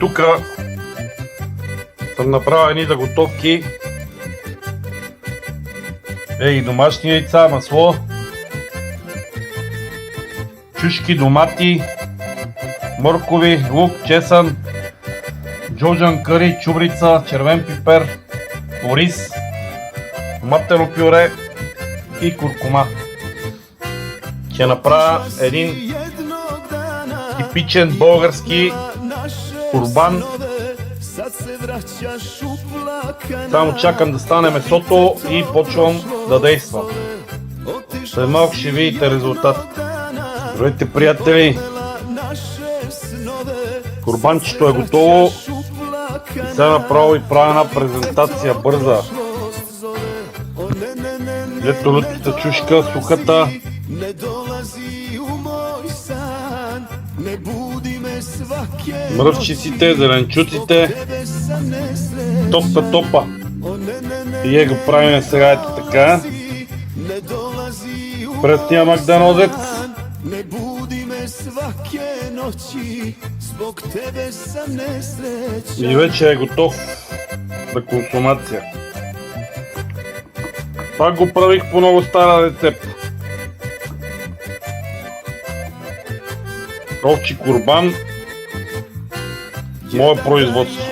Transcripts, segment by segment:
Тук съм направил едни заготовки. И домашни яйца, масло, чушки, домати, моркови, лук, чесън, джоджан къри, чубрица, червен пипер, ориз, томатено пюре и куркума. Ще направя един типичен български курбан. Само чакам да стане месото и почвам да действам. След малко ще видите резултатите. Здравейте, приятели! Курбанчето е готово. И сега направо и правя една презентация бърза. Ето лютата чушка, сухата. Мръвчиците, зеленчуците. Топа. И го правим сега ето така. Пръстния Магданозец. И вече е готов за консумация. Пак го правих по много стара рецепта. Овчи курбан. Мое производство.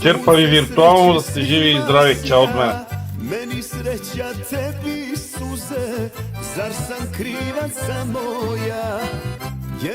Черпа ви виртуално, да сте живи и здрави. Чао от мен. Meni sreća tebi suze, zar sam krivac samo ja?